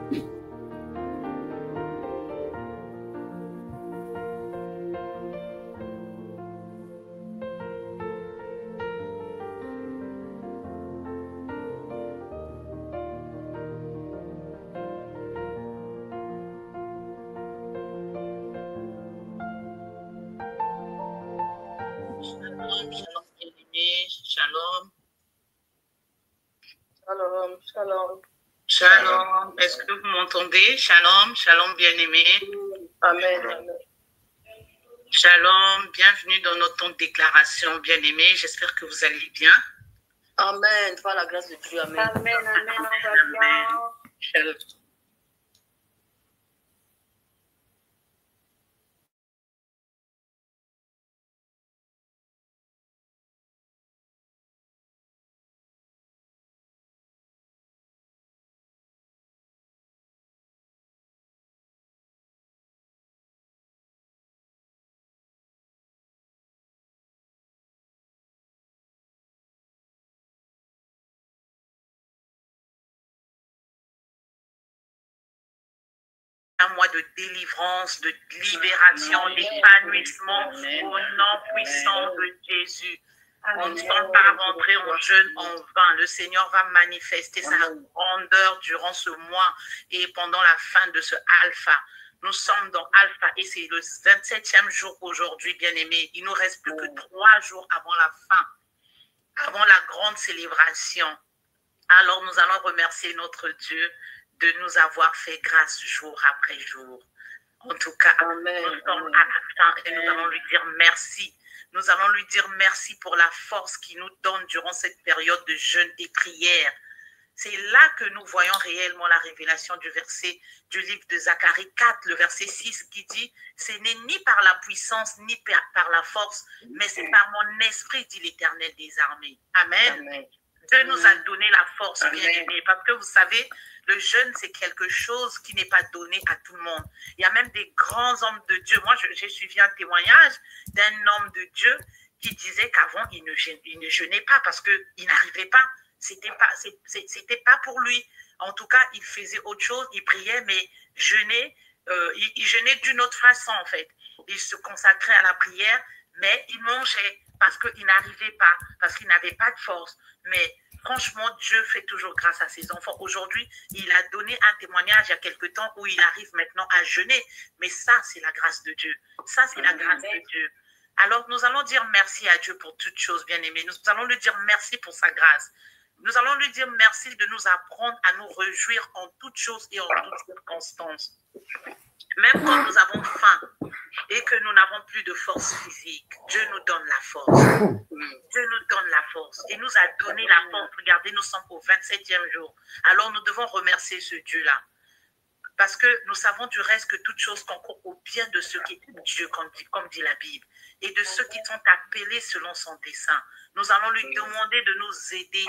Shalom, shalom, bien-aimés, shalom. Shalom, shalom. Shalom. Est-ce que vous m'entendez? Shalom, shalom, bien-aimés. Amen, amen. Shalom, bienvenue dans notre temps de déclaration, bien-aimés. J'espère que vous allez bien. Amen, par la grâce de Dieu, amen. Amen, amen, on va bien. Shalom. Un mois de délivrance, de libération, d'épanouissement au nom puissant de Jésus. On ne sent pas rentrer en jeûne en vain. Le Seigneur va manifester sa grandeur durant ce mois et pendant la fin de ce alpha. Nous sommes dans alpha et c'est le 27e jour aujourd'hui, bien-aimés. Il nous reste plus que 3 jours avant la fin, avant la grande célébration. Alors nous allons remercier notre Dieu de nous avoir fait grâce jour après jour. En tout cas, Amen. nous sommes à la fin et nous allons lui dire merci. Nous allons lui dire merci pour la force qu'il nous donne durant cette période de jeûne et prière. C'est là que nous voyons réellement la révélation du verset du livre de Zacharie 4, le verset 6 qui dit « Ce n'est ni par la puissance ni par la force, mais c'est par mon esprit, dit l'Éternel des armées. » Amen. Amen. Dieu nous a donné la force, bien-aimés, parce que vous savez, le jeûne, c'est quelque chose qui n'est pas donné à tout le monde. Il y a même des grands hommes de Dieu. Moi, j'ai suivi un témoignage d'un homme de Dieu qui disait qu'avant, il ne jeûnait pas parce qu'il n'arrivait pas. C'était pas pour lui. En tout cas, il faisait autre chose, il priait, mais jeûnait, il jeûnait d'une autre façon, en fait. Il se consacrait à la prière, mais il mangeait parce qu'il n'arrivait pas, parce qu'il n'avait pas de force. Mais franchement, Dieu fait toujours grâce à ses enfants. Aujourd'hui, il a donné un témoignage il y a quelque temps où il arrive maintenant à jeûner. Mais ça, c'est la grâce de Dieu. Ça, c'est la grâce de Dieu. Alors, nous allons dire merci à Dieu pour toutes choses, bien-aimés. Nous allons lui dire merci pour sa grâce. Nous allons lui dire merci de nous apprendre à nous réjouir en toutes choses et en toutes circonstances. Même quand nous avons faim et que nous n'avons plus de force physique, Dieu nous donne la force. Dieu nous donne la force. Il nous a donné la force. Regardez, nous sommes au 27e jour. Alors nous devons remercier ce Dieu-là. Parce que nous savons du reste que toute chose concourt au bien de ceux qui aiment Dieu, comme dit la Bible, et de ceux qui sont appelés selon son dessein. Nous allons lui demander de nous aider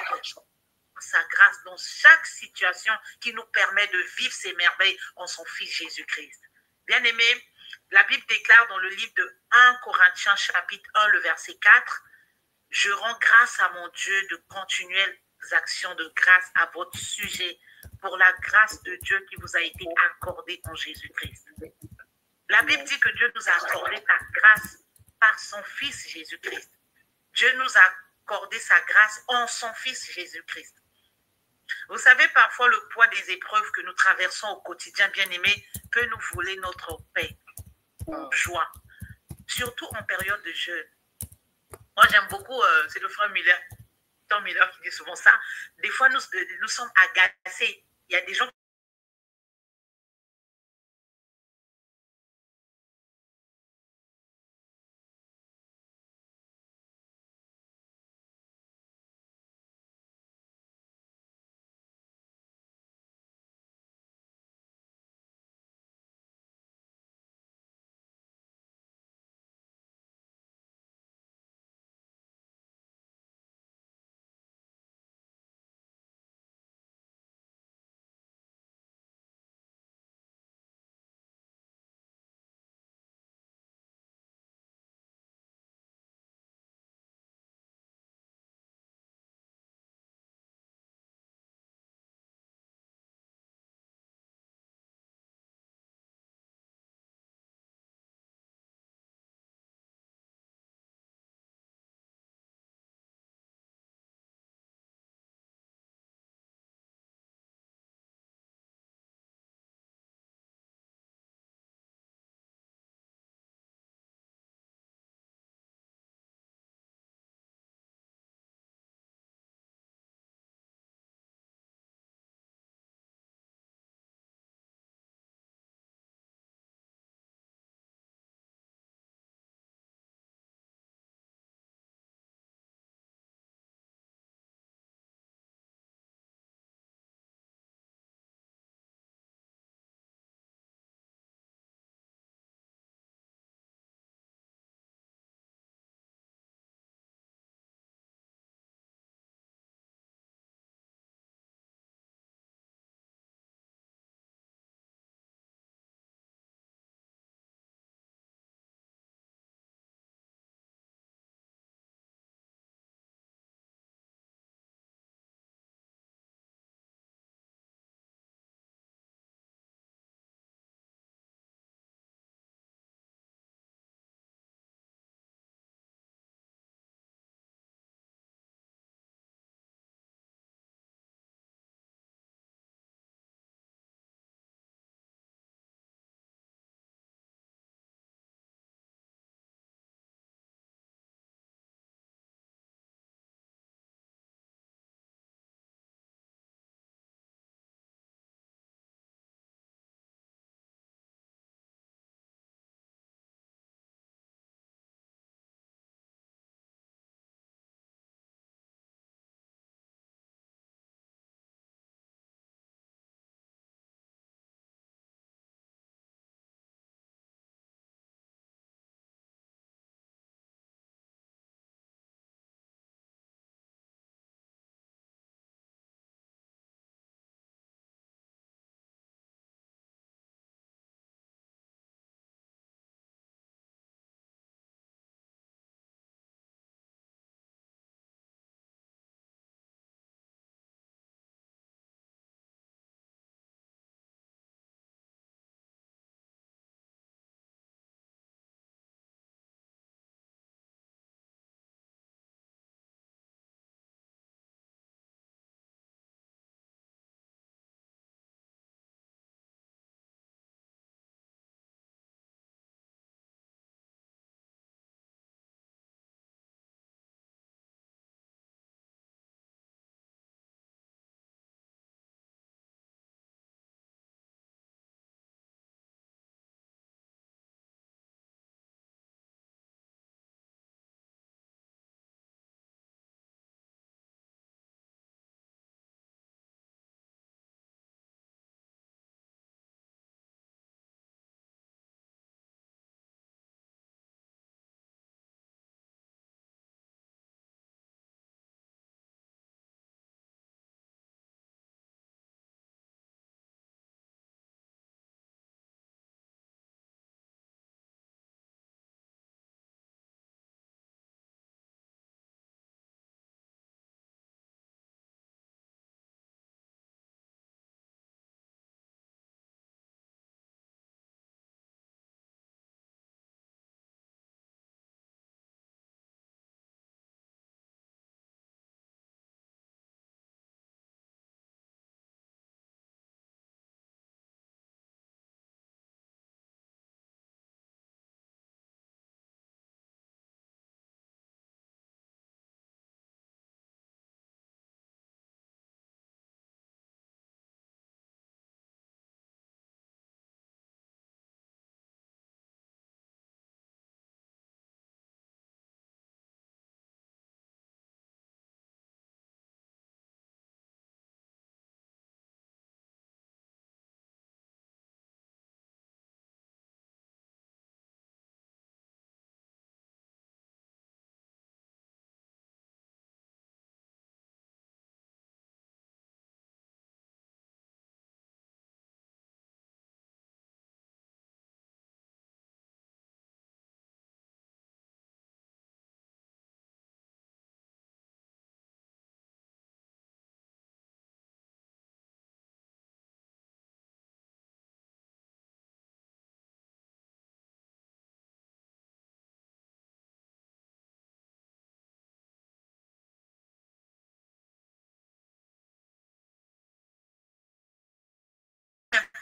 sa grâce dans chaque situation qui nous permet de vivre ces merveilles en son Fils Jésus-Christ. Bien-aimés, la Bible déclare dans le livre de 1 Corinthiens chapitre 1, le verset 4, « Je rends grâce à mon Dieu de continuelles actions de grâce à votre sujet pour la grâce de Dieu qui vous a été accordée en Jésus-Christ. » La Bible dit que Dieu nous a accordé sa grâce par son Fils Jésus-Christ. Dieu nous a accordé sa grâce en son Fils Jésus-Christ. Vous savez, parfois, le poids des épreuves que nous traversons au quotidien, bien-aimés, peut nous voler notre paix, notre joie, surtout en période de jeûne. Moi, j'aime beaucoup, c'est le frère Miller, Tom Miller qui dit souvent ça. Des fois, nous sommes agacés. Il y a des gens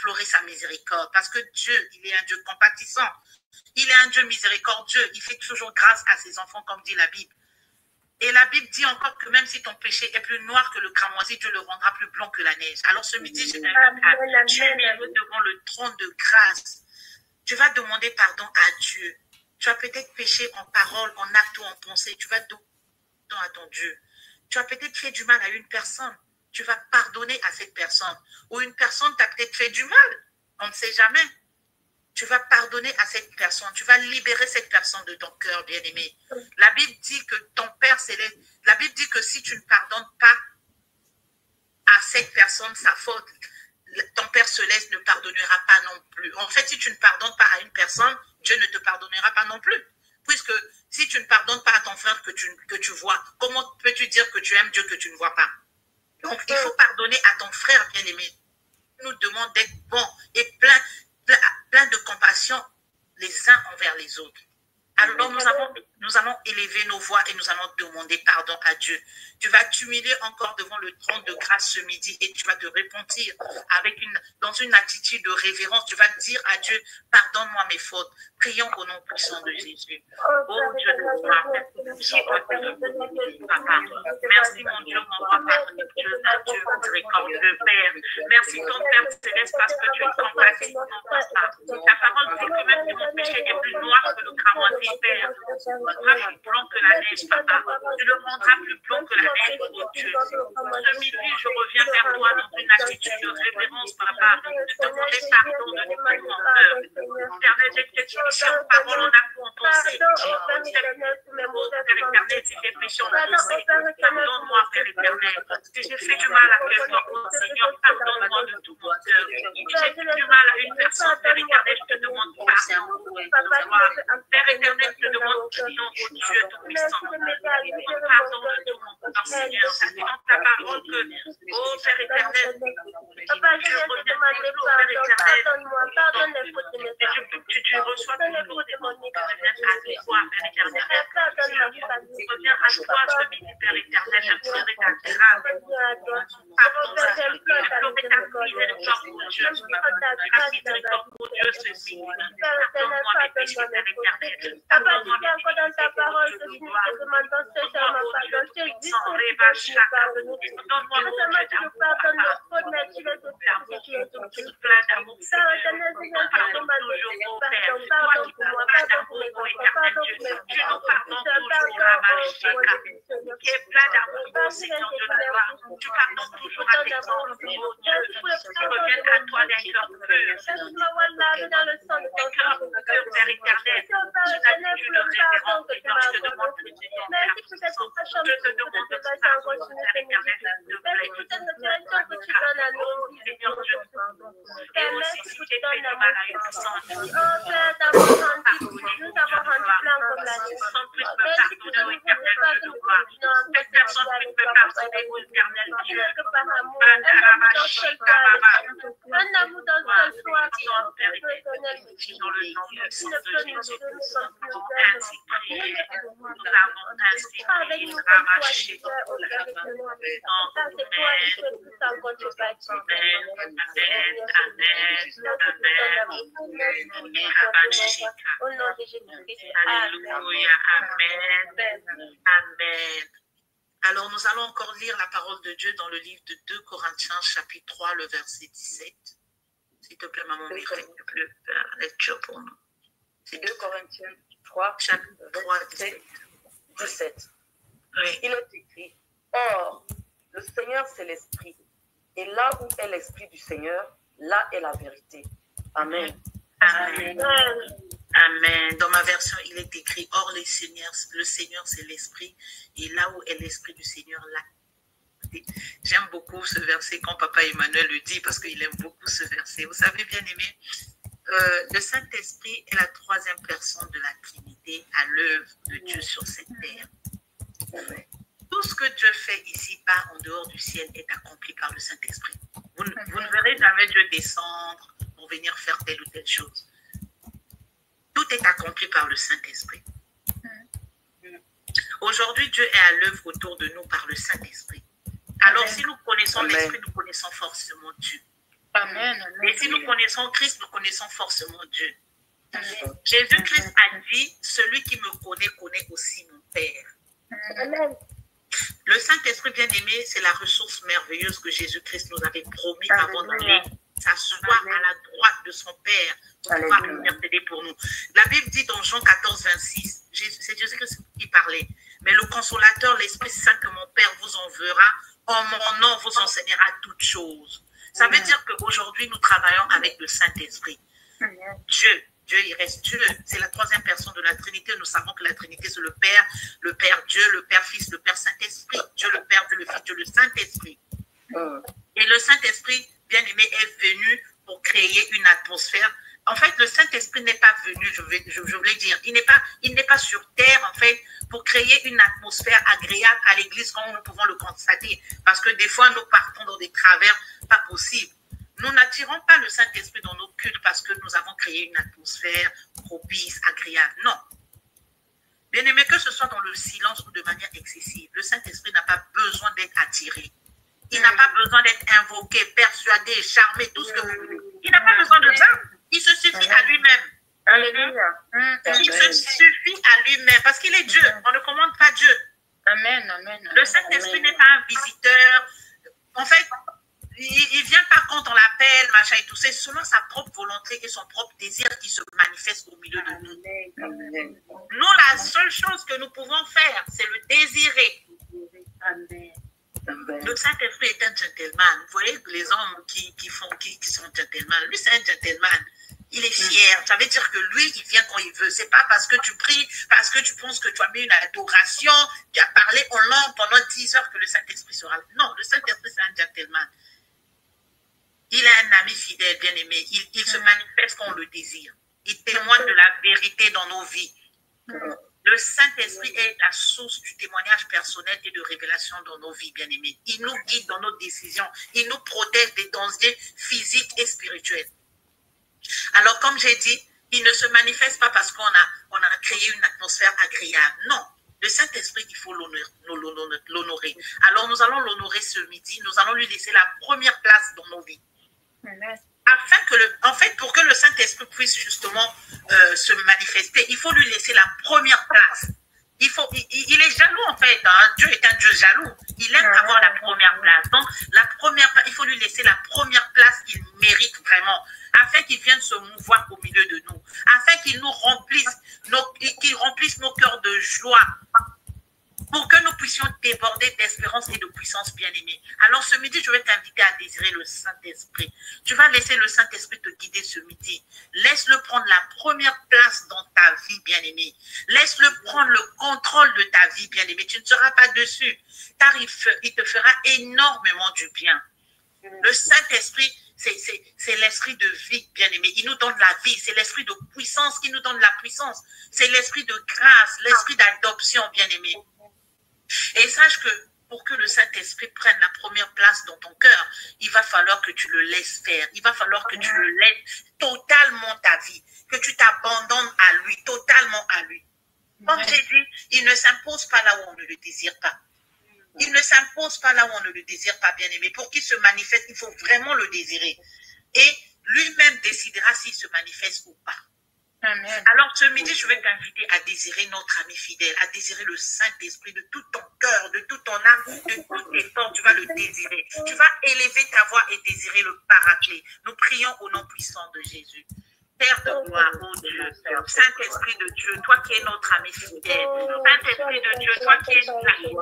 implorer sa miséricorde. Parce que Dieu, il est un Dieu compatissant. Il est un Dieu miséricordieux. Il fait toujours grâce à ses enfants, comme dit la Bible. Et la Bible dit encore que même si ton péché est plus noir que le cramoisi, Dieu le rendra plus blanc que la neige. Alors ce midi, je t'invite à t'humilier devant le trône de grâce. Tu vas demander pardon à Dieu. Tu as peut-être péché en parole, en acte ou en pensée. Tu vas demander pardon à ton Dieu. Tu as peut-être fait du mal à une personne. Tu vas pardonner à cette personne. Ou une personne t'a peut-être fait du mal. On ne sait jamais. Tu vas pardonner à cette personne. Tu vas libérer cette personne de ton cœur, bien-aimé. La Bible dit que ton Père céleste, la Bible dit que si tu ne pardonnes pas à cette personne sa faute, ton Père céleste ne pardonnera pas non plus. En fait, si tu ne pardonnes pas à une personne, Dieu ne te pardonnera pas non plus. Puisque si tu ne pardonnes pas à ton frère que tu vois, comment peux-tu dire que tu aimes Dieu que tu ne vois pas? Donc, il faut pardonner à ton frère, bien-aimé. Il nous demande d'être bons et plein de compassion les uns envers les autres. Alors, nous allons élever nos voix et nous allons demander pardon à Dieu. Tu vas t'humilier encore devant le trône de grâce ce midi et tu vas te repentir dans une attitude de révérence. Tu vas dire à Dieu, pardonne-moi mes fautes. Prions au nom puissant de Jésus. Oh Dieu de gloire, Papa. Merci mon Dieu, mon Papa, mon Dieu, Dieu miséricordieux, Père. Merci ton Père céleste parce que tu es compatissant, Papa. Ta parole dit que même si mon péché est plus noir que le cramoisi, Père, tu le rendras plus blanc que la neige, Papa. Tu le rendras plus blanc que la neige, oh Dieu. Ce midi, je reviens vers toi dans une attitude de révérence, Papa, de demander pardon de tout mon cœur. Éternel, d'expression, parole en acte en pensée. Oh, Père éternel, si j'ai péché en pensée, pardonne-moi, Père éternel. Si j'ai fait du mal à quelqu'un, oh Seigneur, pardonne-moi de tout mon cœur. Si j'ai fait du mal à une personne, Père éternel, je te demande pardon. Père éternel, je te demande pardon au Dieu tout-puissant. Pardon de tout mon cœur, Seigneur. Ça dit dans ta parole que, oh Père éternel, je reviens Père éternel, tu reçois toujours des mots qui reviennent à toi, Père éternel. Je reviens à toi ce midi, Père éternel, implorer ta grâce. Pardon, implorer ta miséricorde, mon Dieu. Ta miséricorde, mon Dieu, ce midi. Pardonne-moi mes péchés, Père éternel. Pardonne-moi mes péchés, dans ta parole, ce qui nous demande ce soir, ma pardon. Donne-moi mon Dieu d'amour, plein d'amour, pardonne toujours, oh Père. Toi qui plein d'amour, oh éternel Dieu. Tu nous pardonnes toujours, Ramacheka, qui est plein d'amour, oh Seigneur de la gloire. Tu pardonnes toujours à tes enfants, oh Dieu. Qui reviennent à toi d'un cœur pur. Un cœur pur, Père éternel. Une attitude de révérence, Seigneur. Je te demande de te je te demande de te pardonner, Père éternel, s'il te plaît. Oh Seigneur Dieu. Et aussi, si j'ai fait du mal à une personne, nous avons rendu plein comme la nuit. Personne puisse me pardonner, oh éternel Dieu de gloire. Cette personne puisse me pardonner, oh éternel Dieu. Un amour dans le soir, Père éternel, dans le nom de Jésus, nous avons ainsi prié, nous avons ainsi prié, Ramaché, Au nom de Jésus-Christ. Alléluia, Amen, Amen. Alors, nous allons encore lire la parole de Dieu dans le livre de 2 Corinthiens, chapitre 3, le verset 17. S'il te plaît, maman, mérite plus la lecture pour nous. C'est 2 Corinthiens 3, chapitre 3, 17. Oui. Il est écrit, or, le Seigneur, c'est l'Esprit. Et là où est l'Esprit du Seigneur, là est la vérité. Amen. Amen. Amen. Dans ma version, il est écrit, or, le Seigneur, c'est l'Esprit. Et là où est l'Esprit du Seigneur, là. J'aime beaucoup ce verset quand Papa Emmanuel le dit, parce qu'il aime beaucoup ce verset. Vous savez, bien aimé, le Saint-Esprit est la troisième personne de la Trinité à l'œuvre de Dieu sur cette terre. Tout ce que Dieu fait ici-bas, en dehors du ciel, est accompli par le Saint-Esprit. Vous ne verrez jamais Dieu descendre pour venir faire telle ou telle chose. Tout est accompli par le Saint-Esprit. Aujourd'hui, Dieu est à l'œuvre autour de nous par le Saint-Esprit. Alors, si nous connaissons l'Esprit, nous connaissons forcément Dieu. Amen. Et Et si nous connaissons Christ, nous connaissons forcément Dieu. Jésus-Christ a dit, celui qui me connaît, connaît aussi mon Père. Amen. Le Saint-Esprit bien-aimé, c'est la ressource merveilleuse que Jésus-Christ nous avait promis avant d'aller s'asseoir à la droite de son Père pour pouvoir intercéder pour nous. La Bible dit dans Jean 14, 26, c'est Jésus-Christ qui parlait, mais le consolateur, l'Esprit Saint que mon Père vous enverra, en mon nom vous enseignera toutes choses. Ça veut dire qu'aujourd'hui, nous travaillons avec le Saint-Esprit. Dieu, il reste Dieu. C'est la troisième personne de la Trinité. Nous savons que la Trinité, c'est le Père Dieu, le Père Fils, le Père Saint-Esprit. Dieu le Père, Dieu le Fils, Dieu le Saint-Esprit. Et le Saint-Esprit, bien-aimé, est venu pour créer une atmosphère. En fait, le Saint-Esprit n'est pas venu, je voulais dire, il n'est pas sur terre, en fait, pour créer une atmosphère agréable à l'église comme nous pouvons le constater. Parce que des fois, nous partons dans des travers pas possibles. Nous n'attirons pas le Saint-Esprit dans nos cultes parce que nous avons créé une atmosphère propice, agréable. Non. Bien aimé, que ce soit dans le silence ou de manière excessive, le Saint-Esprit n'a pas besoin d'être attiré. Il n'a pas besoin d'être invoqué, persuadé, charmé, tout ce que vous voulez. Il n'a pas besoin de ça. Il se suffit à lui-même. Alléluia. Il se suffit à lui-même parce qu'il est Dieu. On ne commande pas Dieu. Amen, amen. Le Saint-Esprit n'est pas un visiteur. En fait, il ne vient pas quand on l'appelle, machin et tout. C'est selon sa propre volonté et son propre désir qui se manifeste au milieu de nous. Nous, la seule chose que nous pouvons faire, c'est le désirer. Le Saint-Esprit est un gentleman. Vous voyez les hommes qui sont gentlemen. Lui, c'est un gentleman. Il est fier. Ça veut dire que lui, il vient quand il veut. C'est pas parce que tu pries, parce que tu penses que tu as mis une adoration, tu as parlé en langue pendant 10 heures que le Saint-Esprit sera là. Non, le Saint-Esprit, c'est un gentleman. Il est un ami fidèle, bien-aimé. Il se manifeste quand on le désire. Il témoigne de la vérité dans nos vies. Le Saint-Esprit est la source du témoignage personnel et de révélation dans nos vies, bien-aimés. Il nous guide dans nos décisions. Il nous protège des dangers physiques et spirituels. Alors, comme j'ai dit, il ne se manifeste pas parce qu'on a créé une atmosphère agréable. Non. Le Saint-Esprit, il faut l'honorer. Alors, nous allons l'honorer ce midi. Nous allons lui laisser la première place dans nos vies. Afin que pour que le Saint-Esprit puisse justement se manifester, il faut lui laisser la première place. Il est jaloux en fait. Hein. Dieu est un Dieu jaloux. Il aime avoir la première place. Donc, il faut lui laisser la première place qu'il mérite vraiment, afin qu'il vienne se mouvoir au milieu de nous, afin qu'il nous remplisse, qu'il remplisse nos cœurs de joie, pour que nous puissions déborder d'espérance et de puissance, bien-aimée. Alors ce midi, je vais t'inviter à désirer le Saint-Esprit. Tu vas laisser le Saint-Esprit te guider ce midi. Laisse-le prendre la première place dans ta vie, bien-aimée. Laisse-le prendre le contrôle de ta vie, bien-aimée. Tu ne seras pas dessus, car il te fera énormément du bien. Le Saint-Esprit, c'est l'esprit de vie, bien-aimé. Il nous donne la vie. C'est l'esprit de puissance qui nous donne la puissance. C'est l'esprit de grâce, l'esprit d'adoption, bien-aimé. Et sache que pour que le Saint-Esprit prenne la première place dans ton cœur, il va falloir que tu le laisses faire. Il va falloir que tu le laisses totalement ta vie, que tu t'abandonnes à lui, totalement à lui. Comme j'ai dit, il ne s'impose pas là où on ne le désire pas. Il ne s'impose pas là où on ne le désire pas, bien-aimé. Pour qu'il se manifeste, il faut vraiment le désirer. Et lui-même décidera s'il se manifeste ou pas. Amen. Alors ce midi, je vais t'inviter à désirer notre ami fidèle, à désirer le Saint-Esprit de tout ton cœur, de toute ton âme, de tout tes forces. Tu vas le désirer. Tu vas élever ta voix et désirer le paraclet. Nous prions au nom puissant de Jésus. Père de gloire, oh Dieu, Saint-Esprit de Dieu, toi qui es notre ami fidèle, Saint-Esprit de Dieu, toi qui es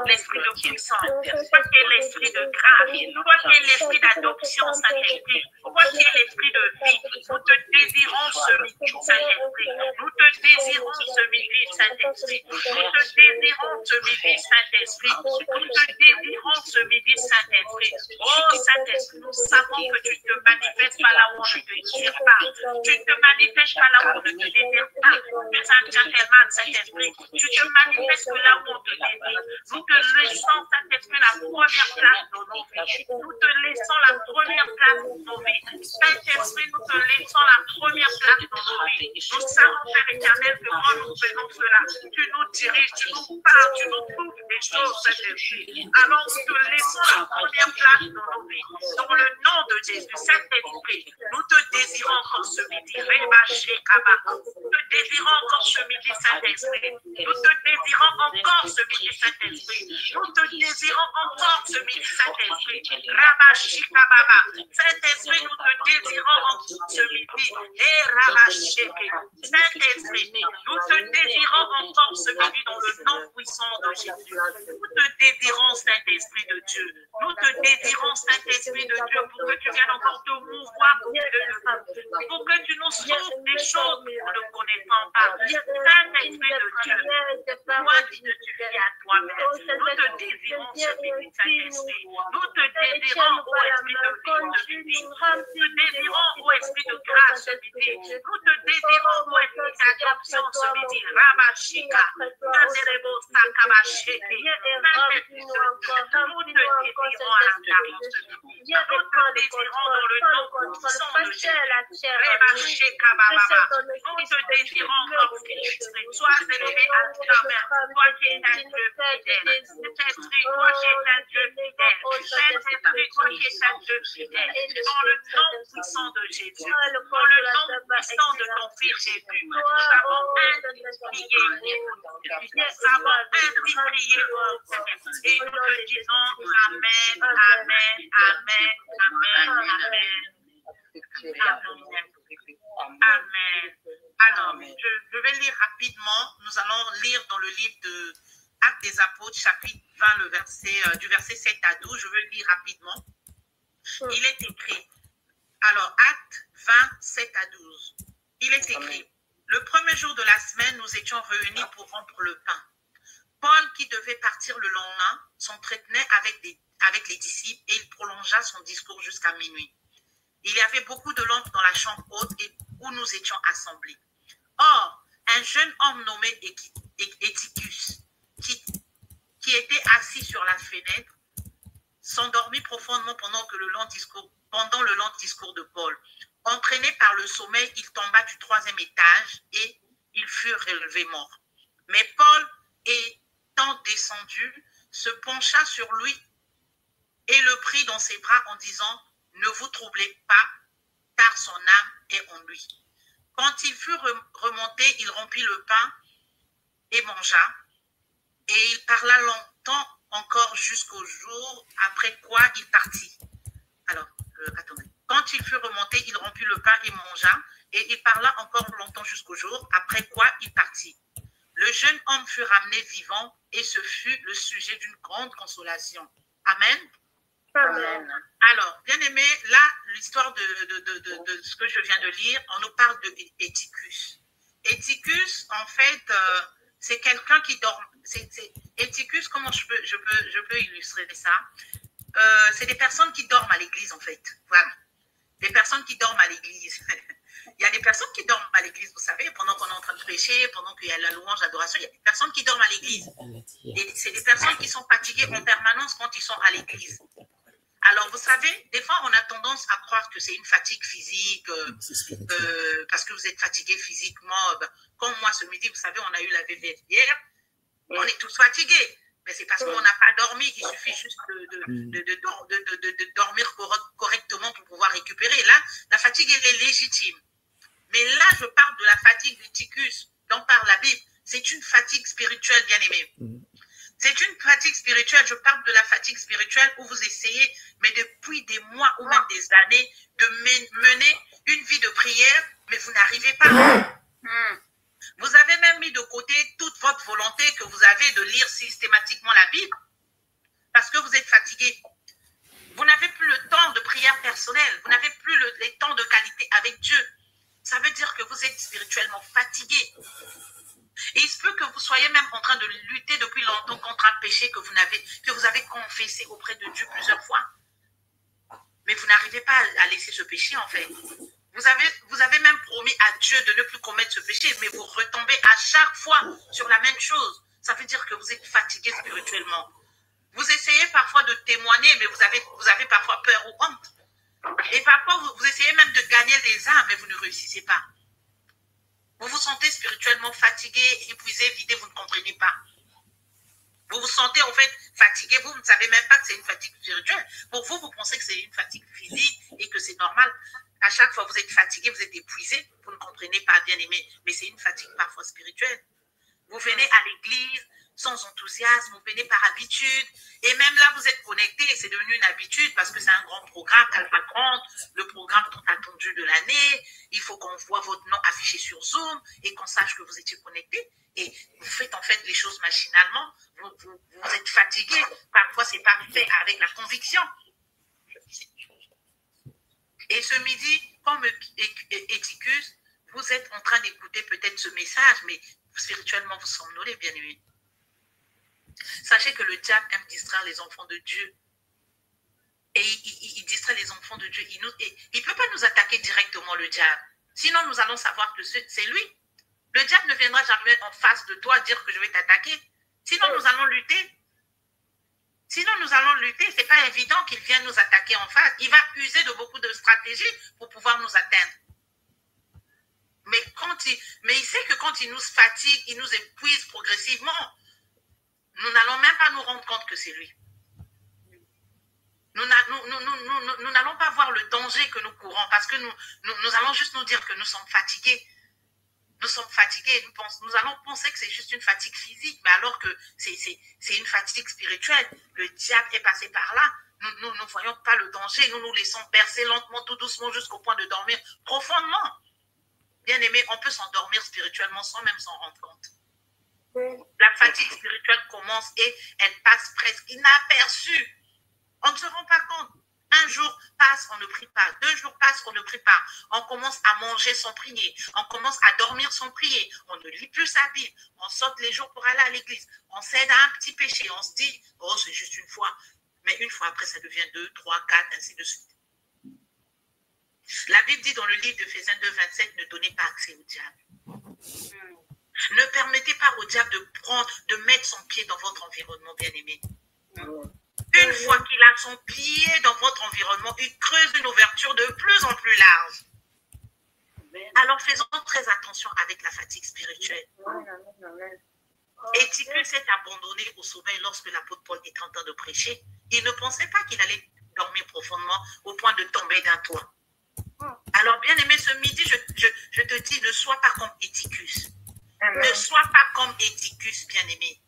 l'esprit de puissance, toi qui es l'esprit de grâce, toi qui es l'esprit d'adoption, Saint-Esprit, toi qui es l'esprit de vie, nous te désirons ce midi, Saint-Esprit, nous te désirons ce midi, Saint-Esprit, nous te désirons ce midi, Saint-Esprit, nous te désirons ce midi, Saint-Esprit. Oh Saint-Esprit, nous savons que tu te manifestes pas là où on ne te désire pas, tu te manifestes pas là où on ne te désire pas. Tu es un gentleman, Saint-Esprit. Tu te manifestes là où on te désire. Nous te laissons, Saint-Esprit, la première place dans nos vies. Nous te laissons la première place dans nos vies. Saint-Esprit, nous te laissons la première place dans nos vies. Nous savons, Père éternel, que quand nous faisons cela, tu nous diriges, tu nous parles, tu nous trouves des choses, Saint-Esprit. Alors nous te laissons la première place dans nos vies. Dans le nom de Jésus, Saint-Esprit, nous te désirons encore ce midi. Nous te désirons encore ce midi, Saint-Esprit. Nous te désirons encore ce midi, Saint-Esprit. Nous te désirons encore ce midi, Saint-Esprit. Saint-Esprit, nous te désirons encore ce midi. Saint-Esprit, nous te désirons encore ce midi dans le nom puissant de Jésus. Nous te désirons, Saint-Esprit de Dieu. Nous te désirons, Saint-Esprit de Dieu, pour que tu viennes encore te mouvoir pour que tu nous sauves des choses que nous ne connaissons pas. Saint-Esprit de Dieu, toi qui te suffis à toi-même. Nous te désirons ce midi, Saint-Esprit. Nous te désirons, ô Esprit de vie, ce midi. Nous te désirons, ô Esprit de grâce, ce midi. Nous te désirons, ô Esprit d'adoption, ce midi. Rabashika, Tanderebo Sakabasheke. Saint-Esprit de Dieu, nous te désirons à la terre ce midi. Nous te désirons dans le nom puissant de Jésus. Rebasheka Baba. Nous te désirons encore Christ. Sois élevé à jamais. Toi qui es un Dieu fidèle. Saint-Esprit, toi qui es un Dieu fidèle. Saint-Esprit, toi qui es un Dieu fidèle. Dans le nom puissant de Jésus. Dans le nom puissant de ton Fils Jésus. Nous avons ainsi prié. Nous avons ainsi prié. Et nous te disons Amen, Amen, Amen, Amen, Amen. Amen. Alors, je vais lire rapidement. Nous allons lire dans le livre de Actes des Apôtres, chapitre 20, du verset 7 à 12. Je vais lire rapidement. Il est écrit, alors Actes 20, 7 à 12. Il est écrit, le premier jour de la semaine, nous étions réunis pour rompre le pain. Paul, qui devait partir le lendemain, s'entretenait avec les disciples et il prolongea son discours jusqu'à minuit. Il y avait beaucoup de lampes dans la chambre haute où nous étions assemblés. Or, un jeune homme nommé Éticus, qui était assis sur la fenêtre, s'endormit profondément pendant le long discours de Paul. Entraîné par le sommeil, il tomba du 3e étage et il fut relevé mort. Mais Paul, étant descendu, se pencha sur lui et le prit dans ses bras en disant « Ne vous troublez pas, car son âme est en lui. » Quand il fut remonté, il rompit le pain et mangea, et il parla longtemps encore jusqu'au jour, après quoi il partit. Alors, attendez. Quand il fut remonté, il rompit le pain et mangea, et il parla encore longtemps jusqu'au jour, après quoi il partit. Le jeune homme fut ramené vivant, et ce fut le sujet d'une grande consolation. Amen. Amen. Alors, bien aimé, là, l'histoire de ce que je viens de lire, on nous parle de Éticus. Éticus, en fait, c'est quelqu'un qui dort. Éticus, comment je peux illustrer ça? C'est des personnes qui dorment à l'église, en fait. Voilà. Des personnes qui dorment à l'église. Il y a des personnes qui dorment à l'église, vous savez, pendant qu'on est en train de prêcher, pendant qu'il y a la louange, l'adoration, il y a des personnes qui dorment à l'église. Et c'est des personnes qui sont fatiguées en permanence quand ils sont à l'église. Alors, vous savez, des fois, on a tendance à croire que c'est une fatigue physique, parce que vous êtes fatigué physiquement. Comme moi, ce midi, vous savez, on a eu la VVF hier, on est tous fatigués. Mais c'est parce qu'on n'a pas dormi, il suffit juste de dormir correctement pour pouvoir récupérer. Là, la fatigue, elle est légitime. Mais là, je parle de la fatigue d'Éticus, dont parle la Bible. C'est une fatigue spirituelle, bien aimée. C'est une fatigue spirituelle. Je parle de la fatigue spirituelle où vous essayez, mais depuis des mois ou même des années, de mener une vie de prière, mais vous n'arrivez pas. Vous avez même mis de côté toute votre volonté que vous avez de lire systématiquement la Bible parce que vous êtes fatigué. Vous n'avez plus le temps de prière personnelle. Vous n'avez plus les temps de qualité avec Dieu. Ça veut dire que vous êtes spirituellement fatigué. Et il se peut que vous soyez même en train de lutter depuis longtemps contre un péché que vous avez confessé auprès de Dieu plusieurs fois. Mais vous n'arrivez pas à laisser ce péché, en fait. Vous avez même promis à Dieu de ne plus commettre ce péché, mais vous retombez à chaque fois sur la même chose. Ça veut dire que vous êtes fatigué spirituellement. Vous essayez parfois de témoigner, mais vous avez parfois peur ou honte. Et parfois, vous essayez même de gagner les âmes, mais vous ne réussissez pas. Vous vous sentez spirituellement fatigué, épuisé, vidé, vous ne comprenez pas. Vous vous sentez en fait fatigué, vous ne savez même pas que c'est une fatigue spirituelle. Pour vous, vous pensez que c'est une fatigue physique et que c'est normal. À chaque fois, vous êtes fatigué, vous êtes épuisé. Vous ne comprenez pas, bien aimé, mais c'est une fatigue parfois spirituelle. Vous venez à l'église sans enthousiasme, vous venez par habitude. Et même là, vous êtes connecté, c'est devenu une habitude parce que c'est un grand programme, Alpha 30, le programme tant attendu de l'année. Il faut qu'on voit votre nom affiché sur Zoom et qu'on sache que vous étiez connecté. Et vous faites en fait les choses machinalement. Vous êtes fatigué. Parfois, c'est pas fait avec la conviction. Et ce midi, comme Éticus, vous êtes en train d'écouter peut-être ce message, mais spirituellement, vous somnolez, bien aimé. Sachez que le diable aime distraire les enfants de Dieu. Et il distrait les enfants de Dieu. Il ne peut pas nous attaquer directement, le diable. Sinon, nous allons savoir que c'est lui. Le diable ne viendra jamais en face de toi dire que je vais t'attaquer. Sinon, nous allons lutter. Sinon, nous allons lutter. Ce n'est pas évident qu'il vienne nous attaquer en face. Il va user de beaucoup de stratégies pour pouvoir nous atteindre. Mais il sait que quand il nous fatigue, il nous épuise progressivement, nous n'allons même pas nous rendre compte que c'est lui. Nous n'allons pas voir le danger que nous courons parce que nous allons juste nous dire que nous sommes fatigués. Nous sommes fatigués. Nous allons penser que c'est juste une fatigue physique, mais alors que c'est une fatigue spirituelle. Le diable est passé par là. Nous ne voyons pas le danger. Nous nous laissons bercer lentement, tout doucement, jusqu'au point de dormir profondément. Bien aimé, on peut s'endormir spirituellement sans même s'en rendre compte. La fatigue spirituelle commence et elle passe presque inaperçue. On ne se rend pas compte. Un jour passe, on ne prie pas. 2 jours passent, on ne prie pas. On commence à manger sans prier. On commence à dormir sans prier. On ne lit plus sa Bible. On saute les jours pour aller à l'église. On cède à un petit péché. On se dit, oh, c'est juste une fois. Mais une fois après, ça devient 2, 3, 4, ainsi de suite. La Bible dit dans le livre de Ephésiens 2, 27, ne donnez pas accès au diable. Ne permettez pas au diable de mettre son pied dans votre environnement, bien-aimé. Une fois qu'il a son pied dans votre environnement, il creuse une ouverture de plus en plus large. Alors faisons très attention avec la fatigue spirituelle. Éticus s'est abandonné au sommeil lorsque l'apôtre Paul était en train de prêcher. Il ne pensait pas qu'il allait dormir profondément au point de tomber d'un toit. Alors, bien aimé, ce midi, je te dis, ne sois pas comme Éticus. Ne sois pas comme Éticus, bien aimé.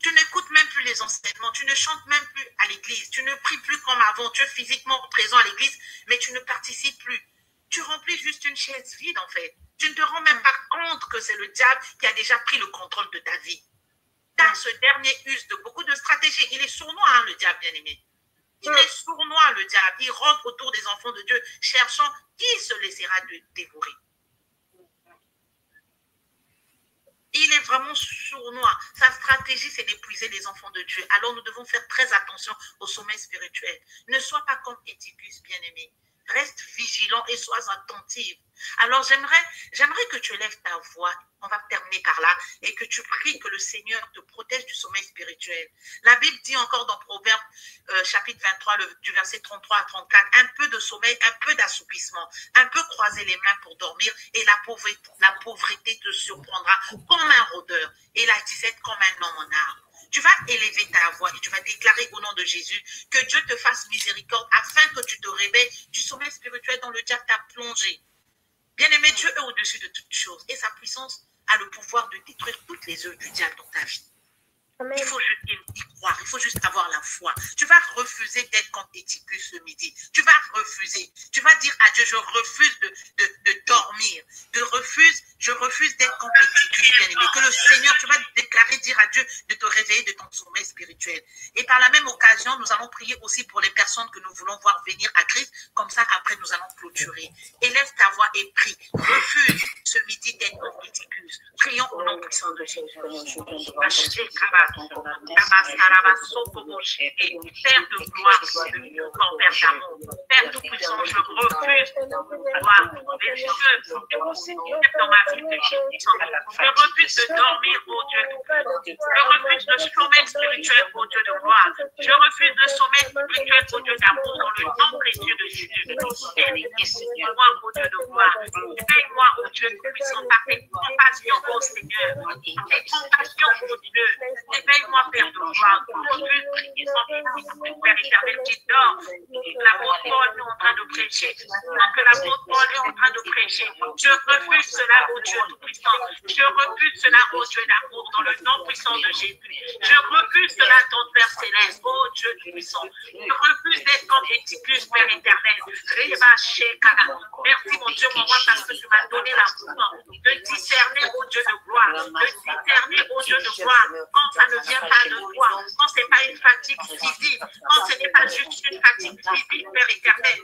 Tu n'écoutes même plus les enseignements, tu ne chantes même plus à l'église, tu ne pries plus comme avant, tu es physiquement présent à l'église, mais tu ne participes plus. Tu remplis juste une chaise vide, en fait. Tu ne te rends même pas compte que c'est le diable qui a déjà pris le contrôle de ta vie. Car ce dernier use de beaucoup de stratégies. Il est sournois, hein, le diable, bien aimé. Il est sournois, le diable. Il rôde autour des enfants de Dieu, cherchant qui se laissera dévorer. Il est vraiment sournois. Sa stratégie, c'est d'épuiser les enfants de Dieu. Alors, nous devons faire très attention au sommeil spirituel. Ne sois pas comme Éticus, bien-aimé. Reste vigilant et sois attentif. Alors, j'aimerais que tu élèves ta voix. On va terminer par là. Et que tu pries que le Seigneur te protège du sommeil spirituel. La Bible dit encore dans Proverbes, chapitre 23, du verset 33 à 34, un peu de sommeil, un peu d'assoupissement, un peu croiser les mains pour dormir et la pauvreté te surprendra comme un rôdeur et la disette comme un homme en arbre. Tu vas élever ta voix et tu vas déclarer au nom de Jésus que Dieu te fasse miséricorde afin que tu te réveilles du sommeil spirituel dans le diable t'a plongé. Bien-aimé, Dieu est au-dessus de toutes choses et sa puissance a le pouvoir de détruire toutes les œuvres du diable dans ta vie. Amen. Il faut juste y croire, il faut juste avoir la foi. Tu vas refuser d'être comme Éticus ce midi. Tu vas refuser. Tu vas dire à Dieu, je refuse de dormir. Je refuse d'être comme Éticus, bien-aimé. Que le Seigneur, tu vas déclarer, dire à Dieu de te réveiller de ton sommeil spirituel. Et par la même occasion, nous allons prier aussi pour les personnes que nous voulons voir venir à Christ. Comme ça, après, nous allons clôturer. Élève ta voix et prie. Refuse ce midi d'être comme Éticus. Prions au nom puissant de Jésus. Père de gloire, Père d'amour, Père tout-puissant, je refuse de voir les choses dans ma maladie de Jésus. Je refuse de dormir, oh Dieu. Je refuse le sommeil spirituel, oh Dieu de gloire. Je refuse le sommeil spirituel, oh Dieu d'amour, dans le nom précieux de Jésus. Éveille-moi, oh Dieu de gloire. Éveille-moi, oh Dieu puissant, par tes compassions, oh Seigneur. Tes compassions, oh Dieu. Éveille-moi, Père de gloire. Aucune prière sans Père éternel qui dort. L'apôtre Paul est en train de prêcher. Donc l'apôtre Paul est en train de prêcher. Je refuse cela, oh Dieu tout-puissant. Je refuse cela, oh Dieu d'amour, dans le nom puissant de Jésus. Je refuse cela, ton Père céleste, oh Dieu tout-puissant. Je refuse d'être comme Éticus, Père éternel. Merci, mon Dieu, mon roi, parce que tu m'as donné la pouvoir de discerner, oh Dieu de gloire, de discerner, oh Dieu de gloire, quand ça ne vient pas de toi, quand ce n'est pas une fatigue physique, quand ce n'est pas juste une fatigue physique, Père éternel,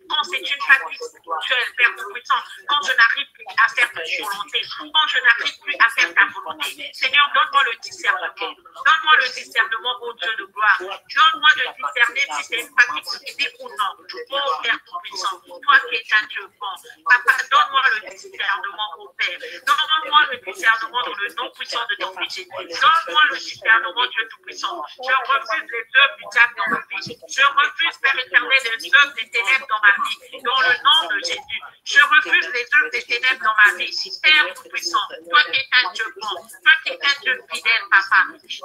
quand c'est une fatigue spirituelle, Père tout-puissant, quand je n'arrive plus à faire ta volonté, quand je n'arrive plus à faire ta volonté. Seigneur, donne-moi le discernement. Donne-moi le discernement, oh Dieu de gloire. Donne-moi de discerner si c'est une fatigue physique ou non. Oh Père tout-puissant, toi qui es un Dieu bon. Papa, donne-moi le discernement, oh Père. Donne-moi le discernement dans le nom puissant de ton Fils Jésus. Donne-moi le discernement, Dieu tout-puissant. Je refuse les œuvres du diable dans ma vie. Je refuse, Père éternel, les œuvres des ténèbres dans ma vie. Dans le nom de Jésus. Je refuse les œuvres des ténèbres dans ma vie. Père tout-puissant, toi qui es un Dieu bon, toi qui es un Dieu fidèle, Papa. Je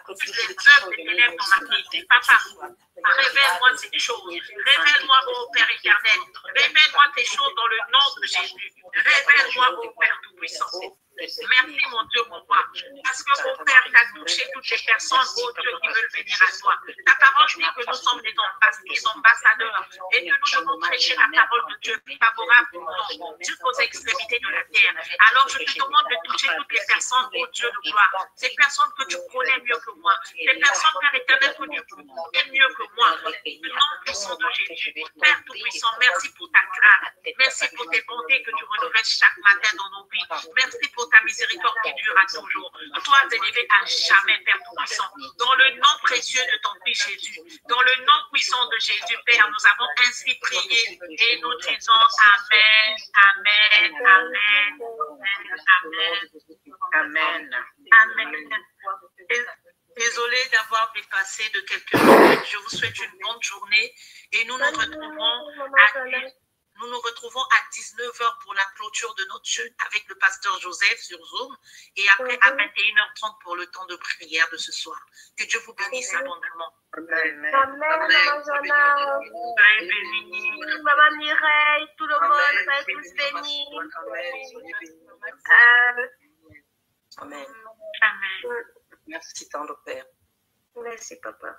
refuse les œuvres des ténèbres dans ma vie. Papa, révèle-moi ces choses. Révèle-moi, ô Père éternel. Révèle-moi ces choses dans le nom de Jésus. Révèle-moi, ô Père tout-puissant. Merci, mon Dieu, mon roi. Parce que, mon Père, tu as touché toutes les personnes, oh Dieu, qui veulent venir à toi. Ta parole dit que nous sommes des ambassadeurs et que nous devons prêcher la parole de Dieu favorable pour nous jusqu'aux extrémités de la terre. Alors, je te demande de toucher toutes les personnes, oh Dieu de gloire. Ces personnes que tu connais mieux que moi. Ces personnes, Père éternel, que tu connais mieux que moi. Le nom puissant de Jésus. Père tout-puissant, merci pour ta grâce. Merci pour tes bontés que tu renouvelles chaque matin dans nos vies. Merci pour ta miséricorde qui dure à toujours. Sois élevé à jamais, Père tout-puissant. Dans le nom précieux de ton Fils Jésus, dans le nom puissant de Jésus, Père, nous avons ainsi prié et nous disons Amen, Amen, Amen, Amen, Amen, Amen. Désolée d'avoir dépassé de quelques minutes. Je vous souhaite une bonne journée et nous nous retrouvons à 19h pour la clôture de notre jeûne avec le pasteur Joseph sur Zoom et après à 21h30 pour le temps de prière de ce soir. Que Dieu vous bénisse abondamment. Amen. Maman Jana. Très béni. Maman Mireille, tout le monde va être tous bénis. Amen. Amen. Merci, tendre Père. Merci, papa.